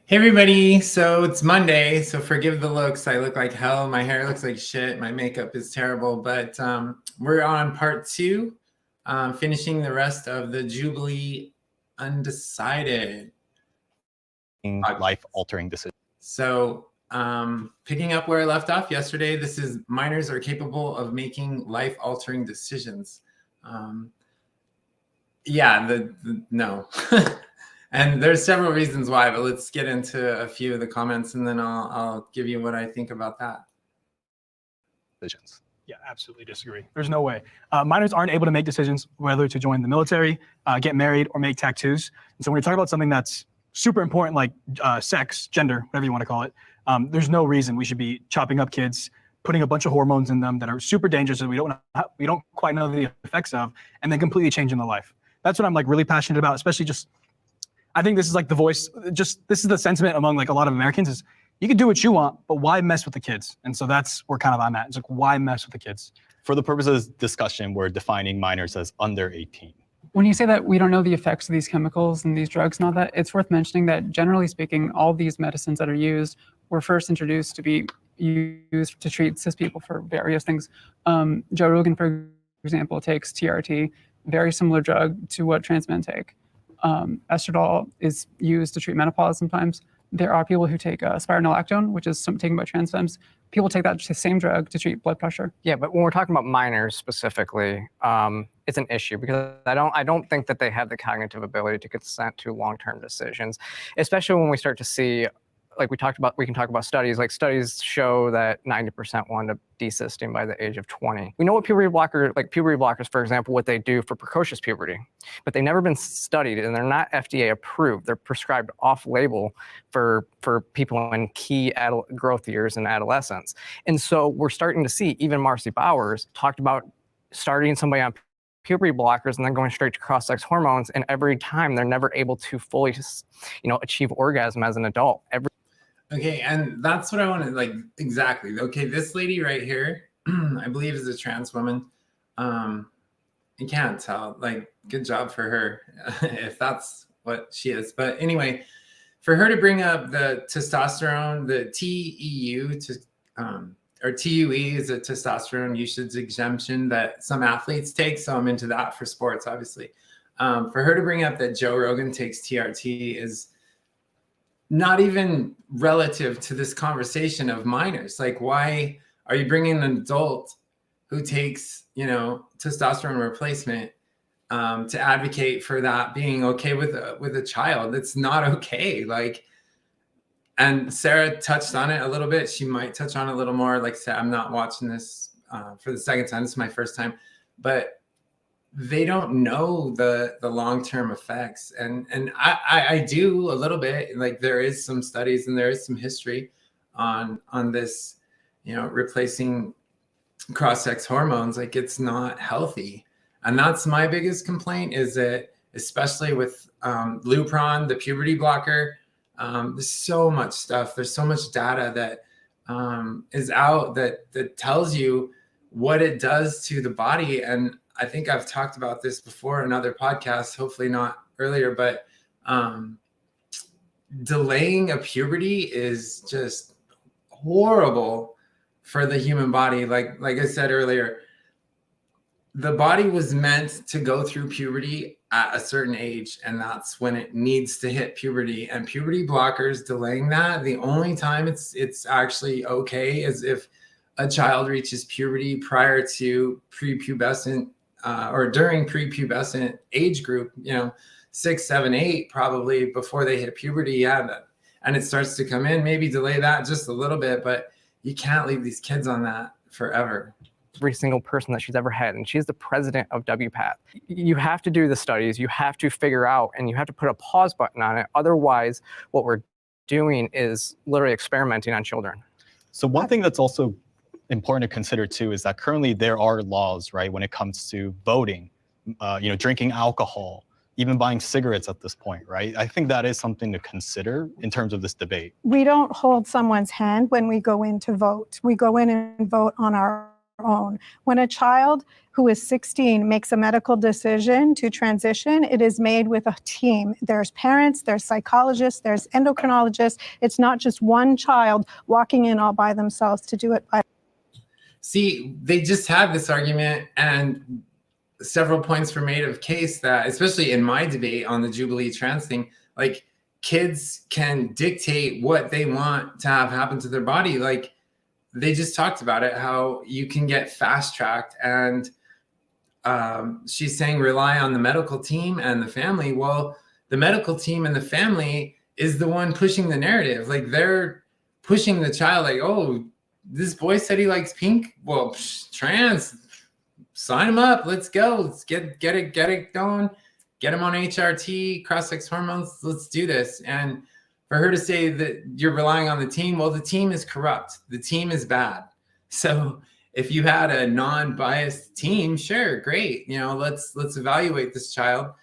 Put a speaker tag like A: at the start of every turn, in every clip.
A: Hey everybody, so it's Monday, so forgive the looks. I look like hell, my hair looks like shit, my makeup is terrible, but we're on part two, finishing the rest of the Jubilee Undecided.
B: Life-altering decisions.
A: So picking up where I left off yesterday, this is minors are capable of making life-altering decisions. No. And there's several reasons why, but let's get into a few of the comments and then I'll give you what I think about that.
B: Decisions.
C: Yeah, absolutely disagree. There's no way. Minors aren't able to make decisions whether to join the military, get married, or make tattoos. And so when you're talking about something that's super important, like sex, gender, whatever you want to call it, there's no reason we should be chopping up kids, putting a bunch of hormones in them that are super dangerous that we don't quite know the effects of, and then completely changing their life. That's what I'm like really passionate about, especially just, I think this is like the voice, this is the sentiment among like a lot of Americans is, you can do what you want, but why mess with the kids? And so that's where kind of I'm at. It's like, why mess with the kids?
B: For the purpose of this discussion, we're defining minors as under 18.
D: When you say that we don't know the effects of these chemicals and these drugs and all that, it's worth mentioning that generally speaking, all these medicines that are used were first introduced to be used to treat cis people for various things. Joe Rogan, for example, takes TRT, very similar drug to what trans men take. Estradiol is used to treat menopause sometimes. There are people who take spironolactone, which is taken by trans femmes. People take that same drug to treat blood pressure.
E: Yeah, but when we're talking about minors specifically, it's an issue because I don't think that they have the cognitive ability to consent to long-term decisions, especially when we start to see, like we can talk about studies. Like studies show that 90% wind up desisting by the age of 20. We know what puberty blockers, for example, what they do for precocious puberty, but they've never been studied and they're not FDA approved. They're prescribed off-label for people in key growth years and adolescence. And so we're starting to see, even Marcy Bowers talked about starting somebody on puberty blockers and then going straight to cross-sex hormones, and every time they're never able to fully, achieve orgasm as an adult.
A: Okay, and that's what I want to, like, exactly. Okay, this lady right here, I believe is a trans woman. I can't tell, like, good job for her, if that's what she is. But anyway, for her to bring up the testosterone, the TEU, or TUE is a testosterone usage exemption that some athletes take, so I'm into that for sports, obviously. For her to bring up that Joe Rogan takes TRT is not even relative to this conversation of minors. Like, why are you bringing an adult who takes, testosterone replacement to advocate for that being okay with a child? It's not okay. Like, and Sarah touched on it a little bit. She might touch on it a little more. Like I said, I'm not watching this for the second time. This is my first time, but they don't know the long-term effects. And I do a little bit. Like, there is some studies and there is some history on this, replacing cross-sex hormones. Like, it's not healthy. And that's my biggest complaint, is that especially with Lupron, the puberty blocker, there's so much stuff. There's so much data that is out that tells you what it does to the body. And I think I've talked about this before in other podcasts, hopefully not earlier, but delaying a puberty is just horrible for the human body. Like I said earlier, the body was meant to go through puberty at a certain age, and that's when it needs to hit puberty. And puberty blockers delaying that, the only time it's actually okay is if a child reaches puberty prior to prepubescent or during prepubescent age group, 6, 7, 8, probably before they hit puberty. Yeah, and it starts to come in, maybe delay that just a little bit, but you can't leave these kids on that forever.
E: Every single person that she's ever had, and she's the president of WPATH. You have to do the studies, you have to figure out, and you have to put a pause button on it. Otherwise, what we're doing is literally experimenting on children.
B: So one thing that's also important to consider too is that currently there are laws, right, when it comes to voting, drinking alcohol, even buying cigarettes at this point, right? I think that is something to consider in terms of this debate.
F: We don't hold someone's hand when we go in to vote. We go in and vote on our own. When a child who is 16 makes a medical decision to transition, it is made with a team. There's parents, there's psychologists, there's endocrinologists. It's not just one child walking in all by themselves to do it by.
A: See, they just had this argument, and several points were made of case that, especially in my debate on the Jubilee trans thing, like kids can dictate what they want to have happen to their body. Like they just talked about it, how you can get fast tracked, and she's saying rely on the medical team and the family. Well, the medical team and the family is the one pushing the narrative. Like they're pushing the child, like, oh, this boy said he likes pink. Well, trans, sign him up. Let's go. Let's get it going. Get him on HRT, cross-sex hormones. Let's do this. And for her to say that you're relying on the team, well, the team is corrupt. The team is bad. So if you had a non-biased team, sure, great. You know, let's evaluate this child,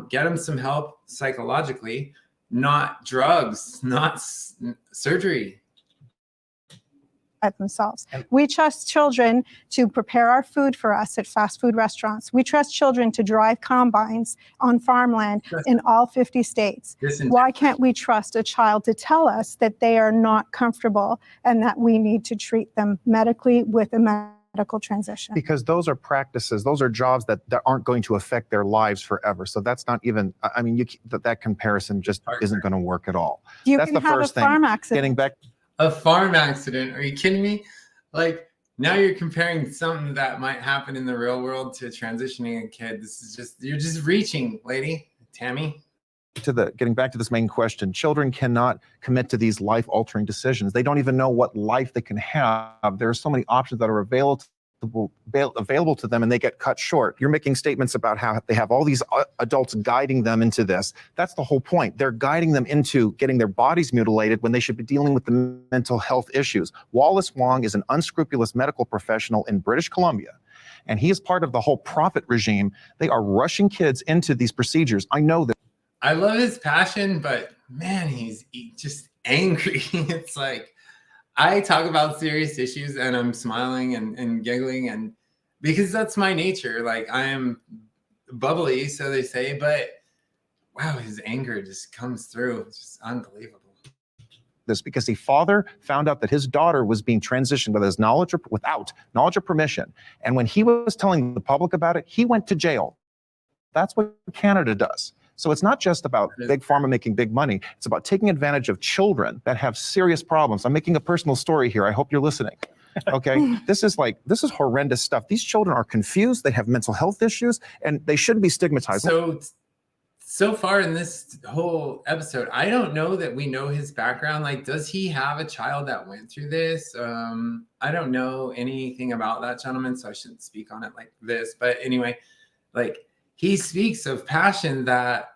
A: get him some help psychologically, not drugs, not surgery.
F: Themselves. We trust children to prepare our food for us at fast food restaurants. We trust children to drive combines on farmland in all 50 states. Why can't we trust a child to tell us that they are not comfortable and that we need to treat them medically with a medical transition?
G: Because those are practices, those are jobs that aren't going to affect their lives forever. So that's not even, I mean, that comparison just isn't going to work at all.
F: You
G: that's
F: can
G: the
F: have
G: first
F: a farm
G: thing.
F: accident.
G: Getting back.
A: A farm accident? Are you kidding me? Like now you're comparing something that might happen in the real world to transitioning a kid. This is just, you're just reaching, lady, Tammy.
G: Getting back to this main question, children cannot commit to these life-altering decisions. They don't even know what life they can have. There are so many options that are available to them, and they get cut short. You're making statements about how they have all these adults guiding them into this. That's the whole point. They're guiding them into getting their bodies mutilated when they should be dealing with the mental health issues. Wallace Wong is an unscrupulous medical professional in British Columbia, and he is part of the whole profit regime. They are rushing kids into these procedures. I know that.
A: I love his passion, but man, he's just angry. It's like, I talk about serious issues and I'm smiling and giggling, and because that's my nature. Like I am bubbly, so they say, but wow, his anger just comes through. It's just unbelievable.
G: This because the father found out that his daughter was being transitioned without knowledge or permission. And when he was telling the public about it, he went to jail. That's what Canada does. So it's not just about big pharma making big money. It's about taking advantage of children that have serious problems. I'm making a personal story here. I hope you're listening. Okay, this is horrendous stuff. These children are confused. They have mental health issues, and they shouldn't be stigmatized.
A: So far in this whole episode, I don't know that we know his background. Like, does he have a child that went through this? I don't know anything about that gentleman, so I shouldn't speak on it like this. But anyway, like, he speaks of passion that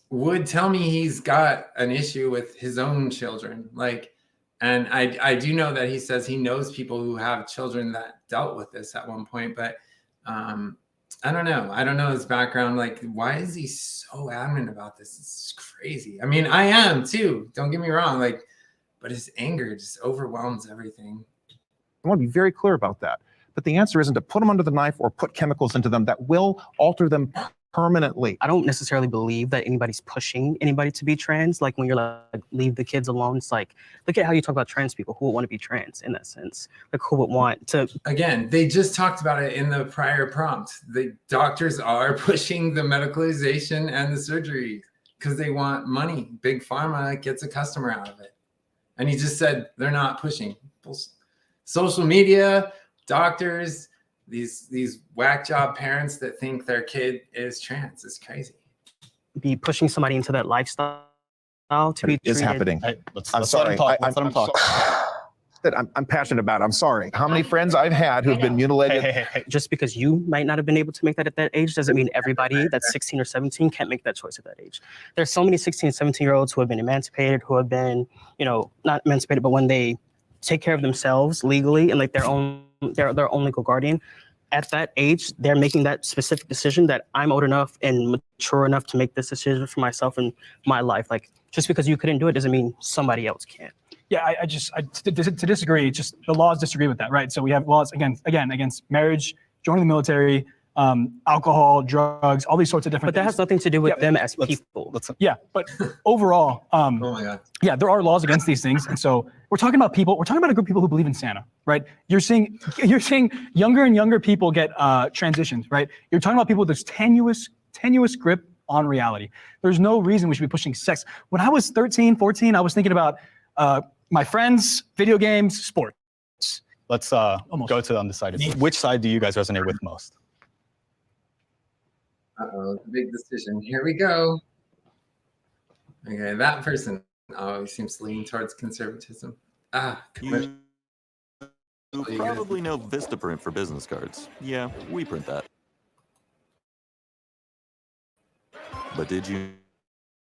A: would tell me he's got an issue with his own children. Like, and I do know that he says he knows people who have children that dealt with this at one point, but I don't know. I don't know his background. Like, why is he so adamant about this? It's crazy. I mean, I am too. Don't get me wrong. Like, but his anger just overwhelms everything.
G: I want to be very clear about that. But the answer isn't to put them under the knife or put chemicals into them that will alter them permanently.
H: I don't necessarily believe that anybody's pushing anybody to be trans. Like when you're like, leave the kids alone, it's like, look at how you talk about trans people. Who would want to be trans in that sense? Like who would want to?
A: Again, they just talked about it in the prior prompt. The doctors are pushing the medicalization and the surgery because they want money. Big pharma gets a customer out of it. And he just said they're not pushing. Social media, doctors, these whack job parents that think their kid is trans. It's crazy.
H: Be pushing somebody into that lifestyle to be
G: is happening.
B: Hey,
G: I'm sorry.
B: Let's let him talk.
G: I'm passionate about it. I'm sorry. How many friends I've had who've been mutilated?
H: Hey. Just because you might not have been able to make that at that age doesn't mean everybody that's 16 or 17 can't make that choice at that age. There's so many 16 and 17-year-olds who have been emancipated, who have been, not emancipated, but when they take care of themselves legally and like their own legal guardian, at that age, they're making that specific decision that I'm old enough and mature enough to make this decision for myself and my life. Like, just because you couldn't do it doesn't mean somebody else can't.
C: Yeah, to disagree. Just the laws disagree with that, right? So we have laws against marriage, joining the military, alcohol, drugs, all these sorts of different.
H: But that has nothing to do with
C: Yeah,
H: them as people.
C: Yeah, but overall,
A: Oh my God.
C: yeah, there are laws against these things, and so we're talking about people. We're talking about a group of people who believe in Santa, right? You're seeing younger and younger people get transitioned, right? You're talking about people with this tenuous grip on reality. There's no reason we should be pushing sex. When I was 13, 14, I was thinking about my friends, video games, sports.
B: Let's go to the undecided. Which side do you guys resonate with most?
A: Uh-oh, the big decision. Here we go. Okay, that person always seems to lean towards conservatism.
I: You probably know Vistaprint for business cards. Yeah, we print that. But did you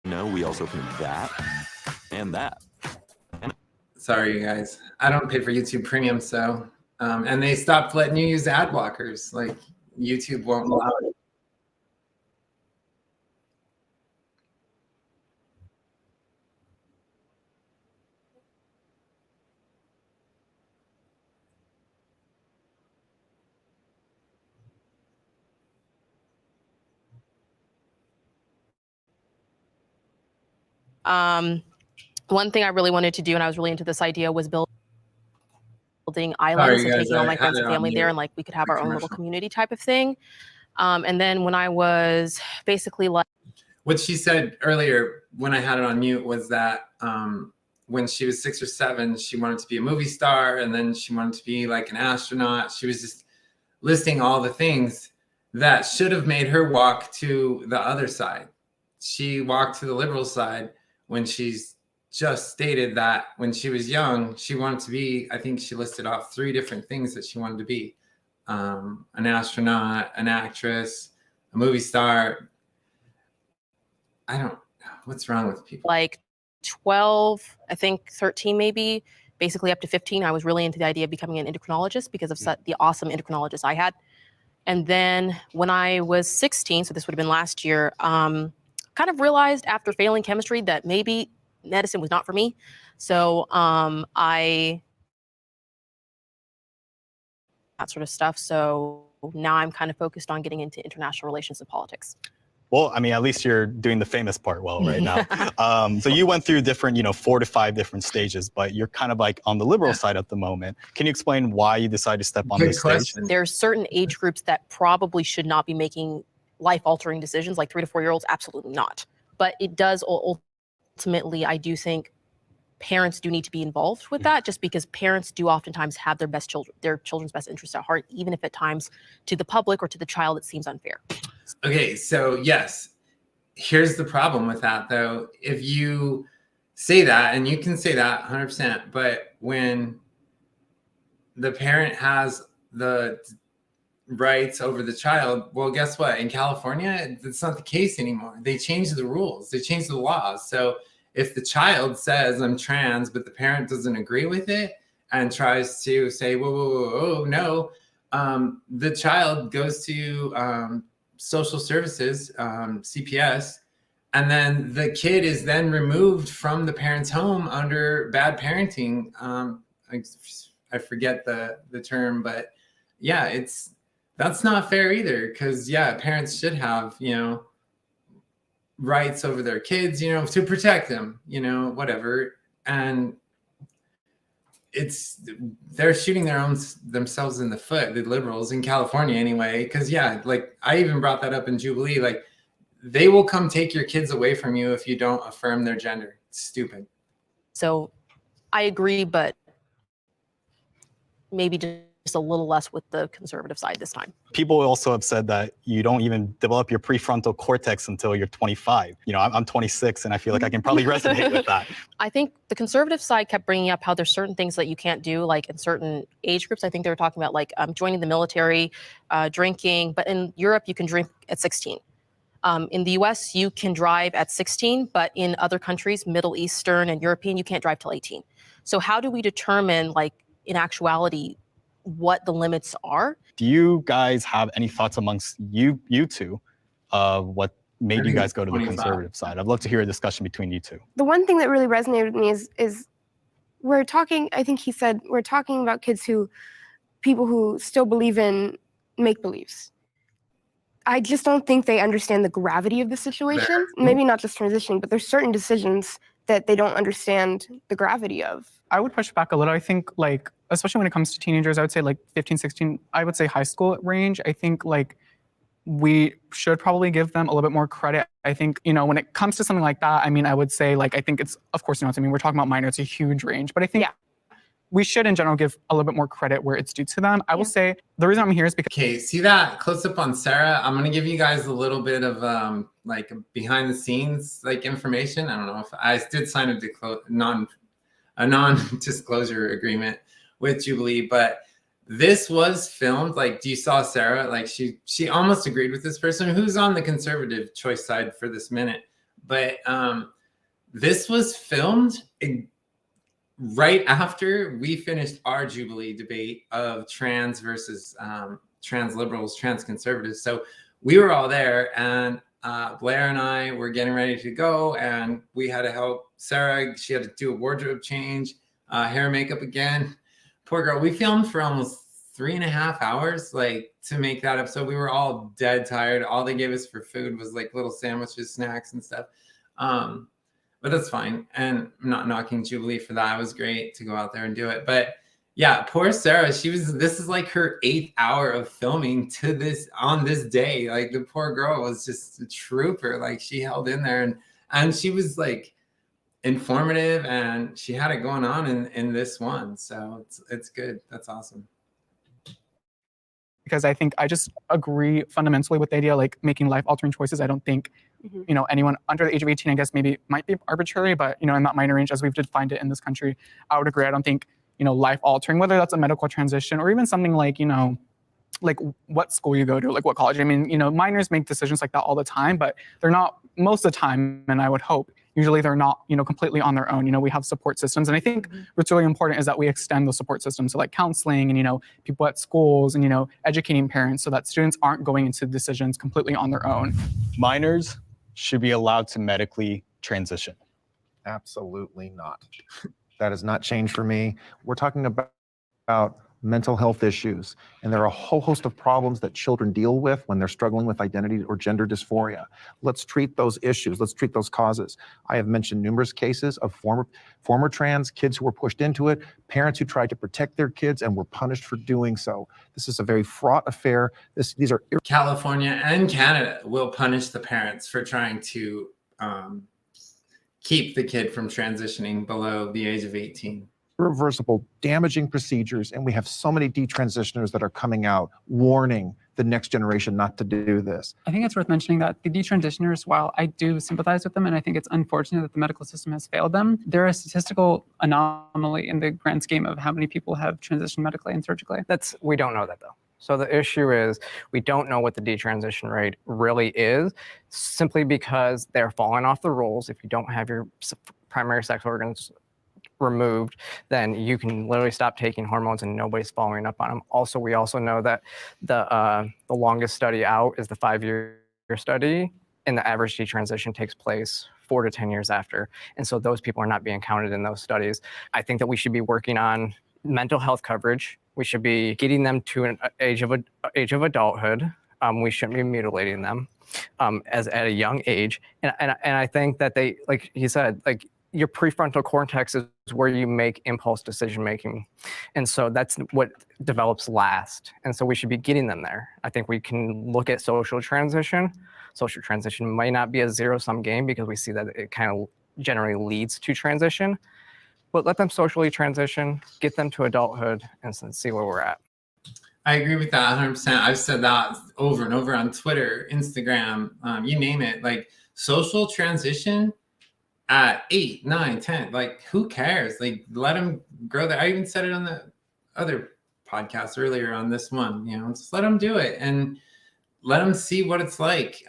I: know we also print that and that?
A: Sorry, you guys. I don't pay for YouTube Premium, so and they stopped letting you use ad blockers. Like YouTube won't allow it.
J: One thing I really wanted to do, and I was really into this idea, was building islands
A: Sorry,
J: and
A: guys,
J: taking all
A: I
J: my
A: had
J: friends
A: it
J: and
A: on
J: family there,
A: mute.
J: and like we could have our own little
A: Commercial.
J: community type of thing. And then when I was basically like,
A: What she said earlier when I had it on mute was that when she was 6 or 7, she wanted to be a movie star, and then she wanted to be like an astronaut. She was just listing all the things that should have made her walk to the other side. She walked to the liberal side when she's just stated that when she was young, she wanted to be, I think she listed off 3 different things that she wanted to be. An astronaut, an actress, a movie star. I don't know. What's wrong with people?
J: like 12, I think 13 maybe, basically up to 15, I was really into the idea of becoming an endocrinologist because of the awesome endocrinologist I had. And then when I was 16, so this would have been last year, kind of realized after failing chemistry that maybe medicine was not for me. So that sort of stuff. So now I'm kind of focused on getting into international relations and politics.
B: Well, I mean, at least you're doing the famous part well right now. So you went through different, 4 to 5 different stages, but you're kind of like on the liberal side at the moment. Can you explain why you decided to step on
A: Good
B: this stage?
A: question.
J: There's certain age groups that probably should not be making life-altering decisions, like 3 to 4-year-olds, absolutely not. But it does ultimately, I do think parents do need to be involved with that, just because parents do oftentimes have their children's best interests at heart, even if at times to the public or to the child it seems unfair.
A: Okay, so yes, here's the problem with that though. If you say that, and you can say that 100%, but when the parent has the rights over the child, well, guess what? In California, it's not the case anymore. They changed the rules, they changed the laws. So if the child says I'm trans, but the parent doesn't agree with it and tries to say, whoa, no, the child goes to social services, CPS, and then the kid is then removed from the parent's home under bad parenting. I forget the term, but yeah, that's not fair either, because yeah, parents should have, rights over their kids, to protect them, whatever. And they're shooting themselves in the foot, the liberals in California anyway, because yeah, like I even brought that up in Jubilee, like they will come take your kids away from you if you don't affirm their gender. It's stupid.
J: So I agree, but maybe just a little less with the conservative side this time.
B: People also have said that you don't even develop your prefrontal cortex until you're 25. I'm 26, and I feel like I can probably resonate with that.
J: I think the conservative side kept bringing up how there's certain things that you can't do, like in certain age groups. I think they were talking about like joining the military, drinking, but in Europe you can drink at 16. In the US, you can drive at 16, but in other countries, Middle Eastern and European, you can't drive till 18. So how do we determine, like, in actuality, what the limits are?
B: Do you guys have any thoughts amongst you two of what made you guys go to the conservative side? I'd love to hear a discussion between you two.
K: The one thing that really resonated with me is we're talking, I think he said, we're talking about people who still believe in make-believes. I just don't think they understand the gravity of the situation. Maybe not just transitioning, but there's certain decisions that they don't understand the gravity of.
D: I would push back a little. I think like, especially when it comes to teenagers, I would say like 15, 16, I would say high school range. I think like we should probably give them a little bit more credit. I think, you know, when it comes to something like that, I mean, I would say like, I think it's, of course, you know what I mean? We're talking about minor, it's a huge range, but I think we should in general give a little bit more credit where it's due to them. I will say the reason I'm here is because—
A: Okay, see that close up on Sarah? I'm gonna give you guys a little bit of like behind the scenes like information. I don't know if I did sign a non-disclosure agreement with Jubilee, but this was filmed. Like, you saw Sarah, like she almost agreed with this person who's on the conservative choice side for this minute, but this was filmed right after we finished our Jubilee debate of trans versus trans liberals, trans conservatives. So we were all there, and Blair and I were getting ready to go, and we had to help Sarah. She had to do a wardrobe change, hair and makeup again. Poor girl. We filmed for almost 3.5 hours, like, to make that episode. We were all dead tired. All they gave us for food was like little sandwiches, snacks, and stuff. But that's fine. And I'm not knocking Jubilee for that. It was great to go out there and do it. But yeah, poor Sarah. This is like her 8th hour of filming on this day. Like, the poor girl was just a trooper. Like, she held in there, and she was like informative, and she had it going on in this one. So it's good. That's awesome.
D: Because I think I just agree fundamentally with the idea, like making life-altering choices. I don't think, you know, anyone under the age of 18, I guess maybe might be arbitrary, but, you know, in that minor range, as we've defined it in this country, I would agree. I don't think, you know, life-altering, whether that's a medical transition or even something like, you know, like what school you go to, like what college. I mean, you know, minors make decisions like that all the time, but they're not most of the time, and I would hope, usually they're not, you know, completely on their own. You know, we have support systems. And I think what's really important is that we extend those support systems to like counseling and, you know, people at schools and, you know, educating parents so that students aren't going into decisions completely on their own.
B: Minors should be allowed to medically transition.
G: Absolutely not. That has not changed for me. We're talking about mental health issues, and there are a whole host of problems that children deal with when they're struggling with identity or gender dysphoria. Let's treat those issues. Let's treat those causes. I have mentioned numerous cases of former trans kids who were pushed into it, parents who tried to protect their kids and were punished for doing so. This is a very fraught affair. These are
A: California and Canada will punish the parents for trying to keep the kid from transitioning below the age of 18.
G: Irreversible, damaging procedures, and we have so many detransitioners that are coming out warning the next generation not to do this.
D: I think it's worth mentioning that the detransitioners, while I do sympathize with them, and I think it's unfortunate that the medical system has failed them, they're a statistical anomaly in the grand scheme of how many people have transitioned medically and surgically.
E: We don't know that, though. So the issue is we don't know what the detransition rate really is, simply because they're falling off the rules. If you don't have your primary sex organs removed, then you can literally stop taking hormones and nobody's following up on them. Also, we also know that the longest study out is the 5-year study, and the average detransition takes place 4 to 10 years after. And so those people are not being counted in those studies. I think that we should be working on mental health coverage. We should be getting them to an age of adulthood. We shouldn't be mutilating them at a young age. And I think that they, like he said, like, your prefrontal cortex is where you make impulse decision making. And so that's what develops last. And so we should be getting them there. I think we can look at social transition. Social transition might not be a zero-sum game because we see that it kind of generally leads to transition. But let them socially transition, get them to adulthood, and see where we're at.
A: I agree with that 100%. I've said that over and over on Twitter, Instagram, you name it. Like, social transition at 8, 9, 10, like, who cares? Like, let them grow there. I even said it on the other podcast earlier on this one, you know, just let them do it and let them see what it's like.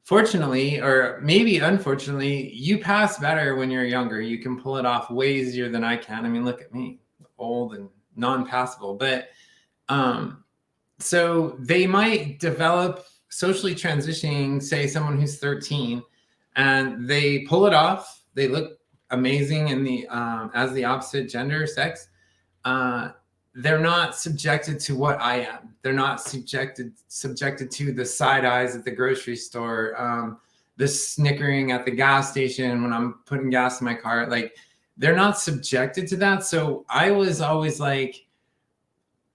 A: Fortunately, or maybe unfortunately, you pass better when you're younger. You can pull it off way easier than I can. I mean, look at me, old and non-passable. But so they might develop socially transitioning, say someone who's 13, and they pull it off. They look amazing in the as the opposite gender sex, they're not subjected to what I am. They're not subjected to the side eyes at the grocery store, the snickering at the gas station when I'm putting gas in my car. Like, they're not subjected to that. So I was always like,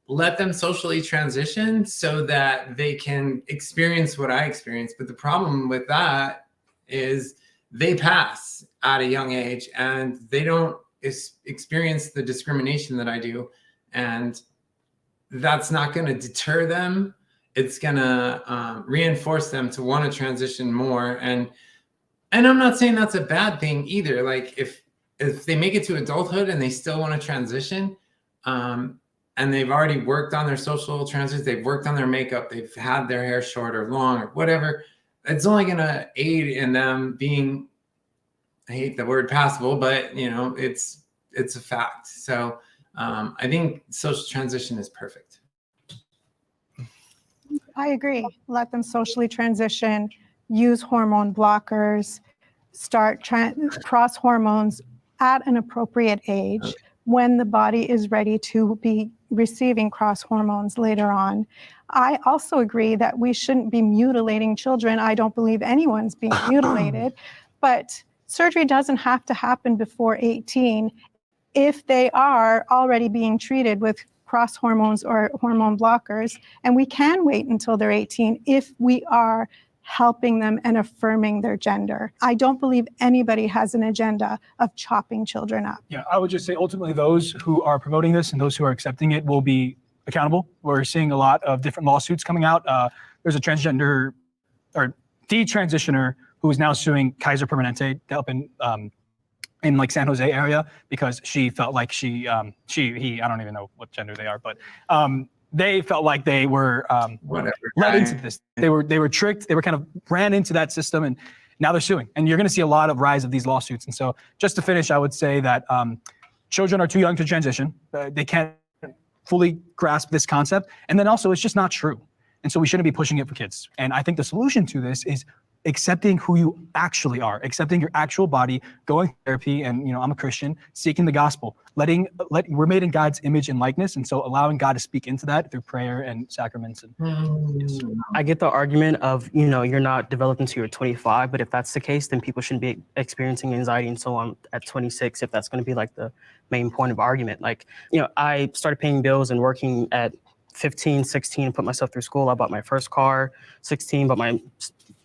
A: let them socially transition so that they can experience what I experienced. But the problem with that is they pass at a young age and they don't experience the discrimination that I do. And that's not going to deter them. It's going to reinforce them to want to transition more. And I'm not saying that's a bad thing either. Like, if they make it to adulthood and they still want to transition, and they've already worked on their social transitions, they've worked on their makeup, they've had their hair short or long or whatever, it's only going to aid in them being, I hate the word passable, but you know, it's a fact. So I think social transition is perfect.
F: I agree. Let them socially transition, use hormone blockers, start cross hormones at an appropriate age. Okay. When the body is ready to be receiving cross hormones later on. I also agree that we shouldn't be mutilating children. I don't believe anyone's being mutilated, but surgery doesn't have to happen before 18 if they are already being treated with cross hormones or hormone blockers, and we can wait until they're 18 if we are helping them and affirming their gender. I don't believe anybody has an agenda of chopping children up.
C: Yeah, I would just say ultimately those who are promoting this and those who are accepting it will be accountable. We're seeing a lot of different lawsuits coming out. There's a transgender or detransitioner who is now suing Kaiser Permanente up in like San Jose area because she felt like he, I don't even know what gender they are, but they felt like they were led into this. They were tricked. They were kind of ran into that system, and now they're suing. And you're going to see a lot of rise of these lawsuits. And so, just to finish, I would say that children are too young to transition. They can't fully grasp this concept. And then also, it's just not true. And so, we shouldn't be pushing it for kids. And I think the solution to this is accepting who you actually are, accepting your actual body, going to therapy, and I'm a Christian, seeking the gospel, we're made in God's image and likeness, and so allowing God to speak into that through prayer and sacraments. And
H: I get the argument of you're not developed until you're 25, but if that's the case, then people shouldn't be experiencing anxiety and so on at 26 if that's going to be like the main point of argument. Like I started paying bills and working at 15, 16, put myself through school. I bought my first car, 16, but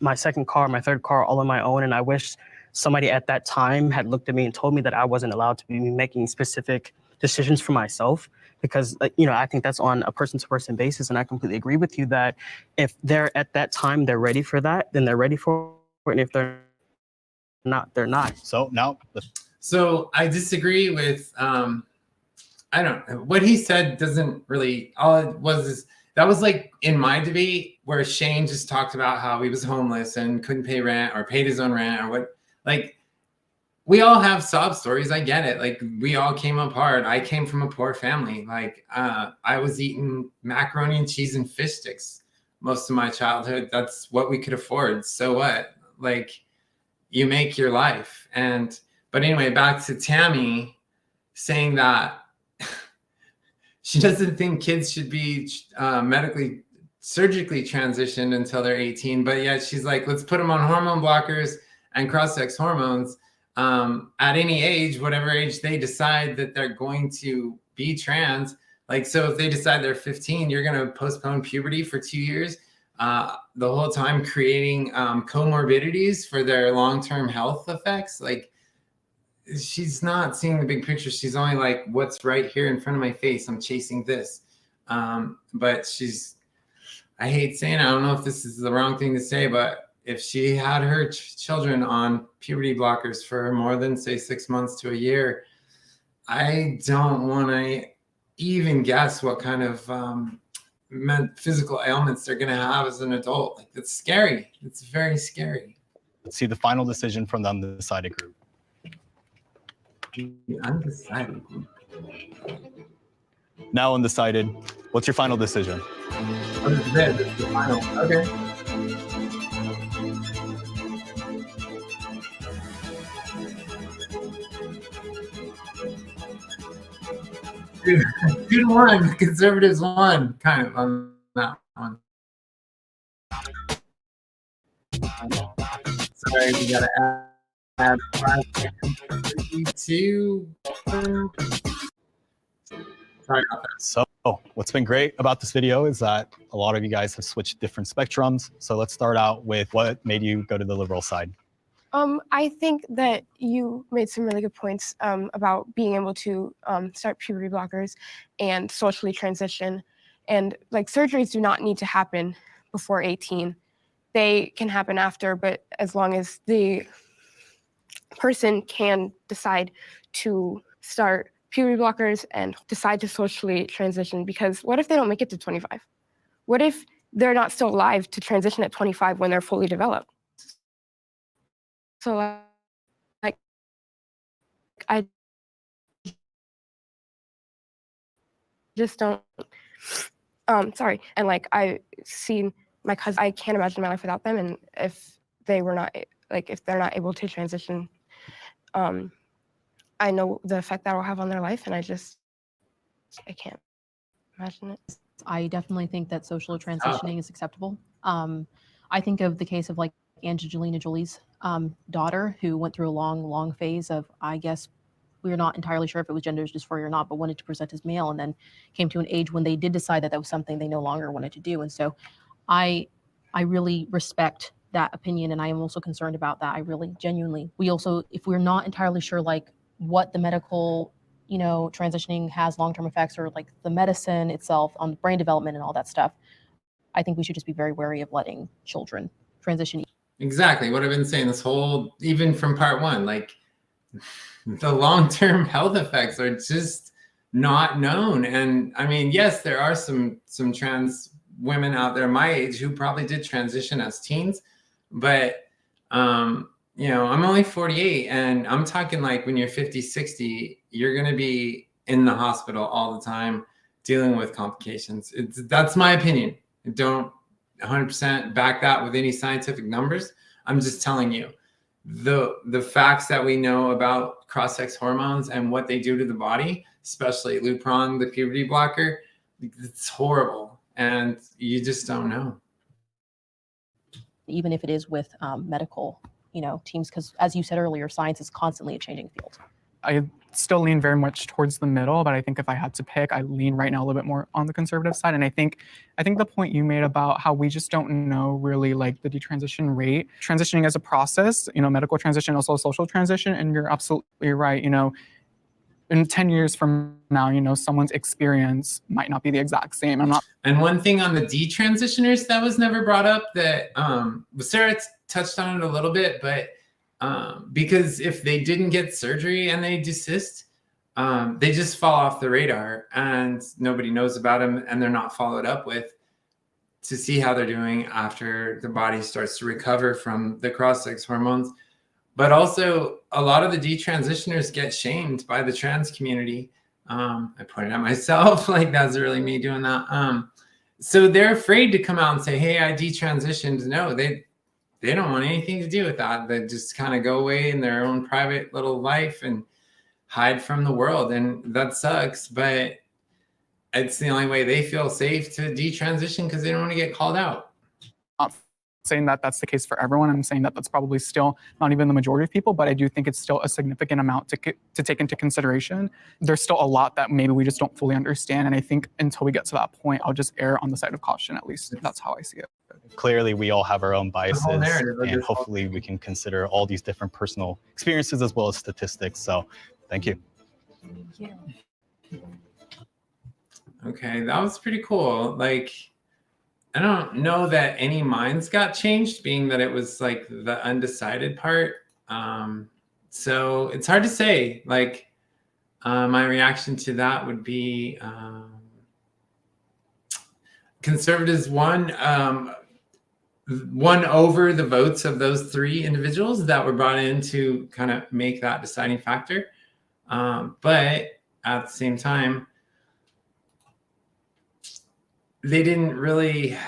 H: my second car, my third car, all on my own. And I wish somebody at that time had looked at me and told me that I wasn't allowed to be making specific decisions for myself, because I think that's on a person-to-person basis. And I completely agree with you that if they're at that time, they're ready for that, then they're ready for it. And if they're not, they're not.
B: So now.
A: So I disagree with, I don't know. What he said doesn't really, all it was is, that was like in my debate where Shane just talked about how he was homeless and couldn't pay rent or paid his own rent or what. Like, we all have sob stories. I get it. Like, we all came up hard. I came from a poor family. Like, I was eating macaroni and cheese and fish sticks most of my childhood. That's what we could afford. So what? Like, you make your life. But anyway, back to Tammy saying that she doesn't think kids should be surgically transitioned until they're 18, but yet she's like, let's put them on hormone blockers and cross-sex hormones at any age, whatever age they decide that they're going to be trans. Like, so if they decide they're 15, you're going to postpone puberty for 2 years, the whole time creating comorbidities for their long-term health effects. Like, she's not seeing the big picture. She's only like, what's right here in front of my face? I'm chasing this. But I hate saying it. I don't know if this is the wrong thing to say, but if she had her children on puberty blockers for more than, say, 6 months to a year, I don't want to even guess what kind of physical ailments they're going to have as an adult. Like, that's scary. It's very scary.
B: Let's see the final decision from the Undecided group.
A: The Undecided.
B: Now Undecided. What's your final decision?
A: Undecided. The final. Okay. 2-1. Conservatives won, kind of on that one. Sorry, we gotta add 532. Sorry about that.
B: So what's been great about this video is that a lot of you guys have switched different spectrums. So let's start out with what made you go to the liberal side.
K: I think that you made some really good points about being able to start puberty blockers and socially transition. And like surgeries do not need to happen before 18. They can happen after, but as long as the person can decide to start puberty blockers and decide to socially transition. Because what if they don't make it to 25? What if they're not still alive to transition at 25 when they're fully developed? So like I just don't sorry. And like I've seen my cousin, I can't imagine my life without them. And if they were not like if they're not able to transition, I know the effect that will have on their life, and I can't imagine it.
J: I definitely think that social transitioning is acceptable. I think of the case of like Angelina Jolie's daughter, who went through a long phase of, I guess, we were not entirely sure if it was gender dysphoria or not, but wanted to present as male, and then came to an age when they did decide that that was something they no longer wanted to do. And so I really respect that opinion, and I am also concerned about that. I really genuinely, we also, if we're not entirely sure like what the medical, you know, transitioning has long-term effects, or like the medicine itself on brain development and all that stuff, I think we should just be very wary of letting children transition.
A: Exactly what I've been saying this whole, even from part one, like the long-term health effects are just not known. And I mean, yes, there are some trans women out there my age who probably did transition as teens, but you know, I'm only 48, and I'm talking like when you're 50, 60, you're going to be in the hospital all the time dealing with complications. That's my opinion. Don't 100% back that with any scientific numbers. I'm just telling you the facts that we know about cross-sex hormones and what they do to the body, especially Lupron, the puberty blocker. It's horrible, and you just don't know.
J: Even if it is with medical, you know, teams, because as you said earlier, science is constantly a changing field.
C: I still lean very much towards the middle, but I think if I had to pick, I lean right now a little bit more on the conservative side. And I think the point you made about how we just don't know really like the detransition rate, transitioning as a process, you know, medical transition, also social transition. And you're absolutely right. You know, in 10 years from now, you know, someone's experience might not be the exact same.
A: And one thing on the detransitioners that was never brought up, that Sarah touched on it a little bit, but because if they didn't get surgery and they desist, they just fall off the radar and nobody knows about them, and they're not followed up with to see how they're doing after the body starts to recover from the cross-sex hormones. But also, a lot of the detransitioners get shamed by the trans community. I pointed out myself, like that's really me doing that. So they're afraid to come out and say, hey, I detransitioned. No, they don't want anything to do with that. They just kind of go away in their own private little life and hide from the world. And that sucks, but it's the only way they feel safe to detransition, because they don't want to get called out.
C: Saying that that's the case for everyone. I'm saying that that's probably still not even the majority of people, but I do think it's still a significant amount to take into consideration. There's still a lot that maybe we just don't fully understand. And I think until we get to that point, I'll just err on the side of caution. At least that's how I see it.
B: Clearly, we all have our own biases,
A: narrative,
B: and hopefully we can consider all these different personal experiences as well as statistics. So thank you.
J: Thank you.
A: Okay, that was pretty cool. Like, I don't know that any minds got changed, being that it was like the undecided part. So it's hard to say. Like, my reaction to that would be conservatives won over the votes of those three individuals that were brought in to kind of make that deciding factor. But at the same time, they didn't really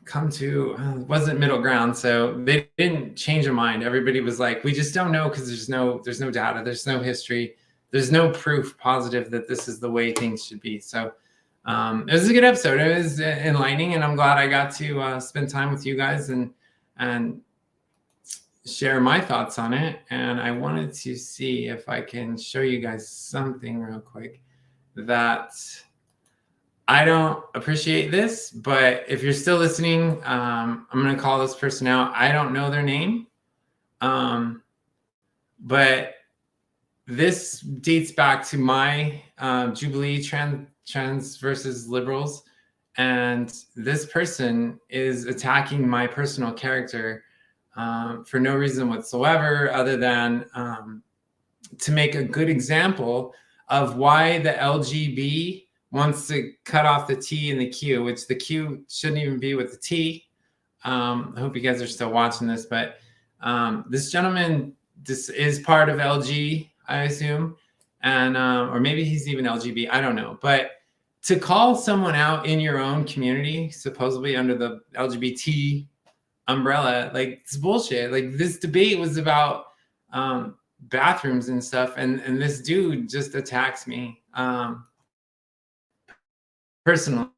A: come to, wasn't middle ground. So they didn't change their mind. Everybody was like, we just don't know, because there's no data, there's no history, there's no proof positive that this is the way things should be. So it was a good episode. It was enlightening, and I'm glad I got to spend time with you guys and share my thoughts on it. And I wanted to see if I can show you guys something real quick that I don't appreciate this, but if you're still listening, I'm going to call this person out. I don't know their name, but this dates back to my Jubilee trans versus liberals. And this person is attacking my personal character for no reason whatsoever, other than to make a good example of why the LGB wants to cut off the T in the Q, which the Q shouldn't even be with the T. I hope you guys are still watching this, but this gentleman, this is part of LG, I assume, and or maybe he's even LGB, I don't know. But to call someone out in your own community, supposedly under the LGBT umbrella, like, it's bullshit. Like, this debate was about bathrooms and stuff, and this dude just attacks me personally.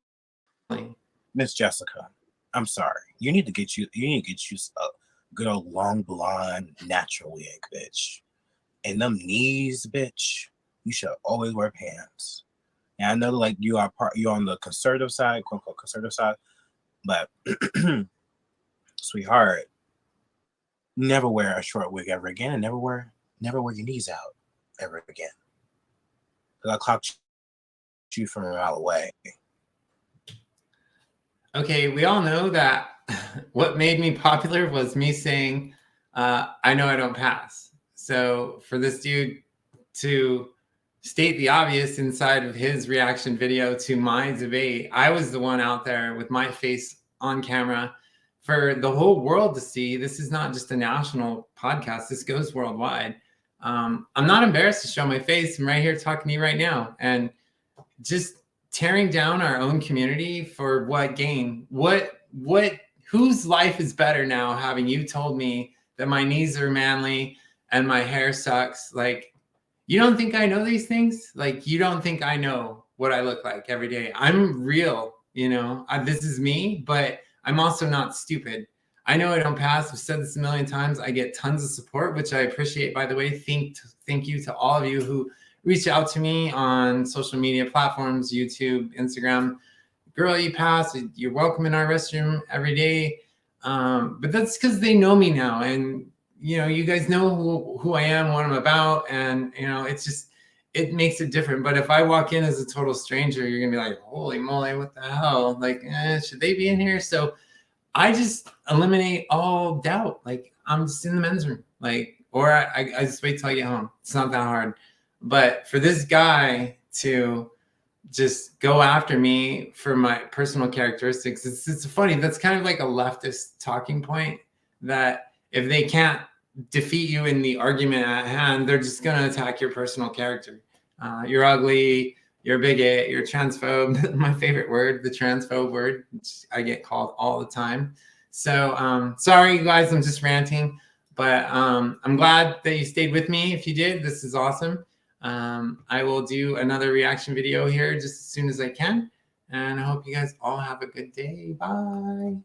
L: Miss Jessica, I'm sorry. You need to get you a good old long blonde natural wig, bitch. And them knees, bitch, you should always wear pants. And I know, like, you're on the conservative side, quote unquote conservative side, but sweetheart, never wear a short wig ever again, and never wear your knees out ever again. Because I'll clock you from a mile away.
A: Okay, we all know that what made me popular was me saying, I know I don't pass. So for this dude to state the obvious inside of his reaction video to my debate, I was the one out there with my face on camera for the whole world to see. This is not just a national podcast. This goes worldwide. I'm not embarrassed to show my face. I'm right here talking to you right now. And just tearing down our own community for what gain? Whose life is better now, having you told me that my knees are manly and my hair sucks? Like, you don't think I know these things? Like, you don't think I know what I look like every day? I'm real, you know. This is me, but I'm also not stupid. I know I don't pass. I've said this a million times. I get tons of support, which I appreciate, by the way. Thank you to all of you who reach out to me on social media platforms, YouTube, Instagram. Girl, you pass. You're welcome in our restroom every day. But that's because they know me now. And, you know, you guys know who I am, what I'm about. And, you know, it's just, it makes it different. But if I walk in as a total stranger, you're going to be like, holy moly, what the hell? Like, should they be in here? So I just eliminate all doubt. Like, I'm just in the men's room. Like, or I just wait till I get home. It's not that hard. But for this guy to just go after me for my personal characteristics, it's funny. That's kind of like a leftist talking point, that if they can't defeat you in the argument at hand, they're just going to attack your personal character. You're ugly, you're a bigot, you're a transphobe. My favorite word, the transphobe word, which I get called all the time. So sorry, guys, I'm just ranting. But I'm glad that you stayed with me. If you did, this is awesome. I will do another reaction video here just as soon as I can. And I hope you guys all have a good day. Bye.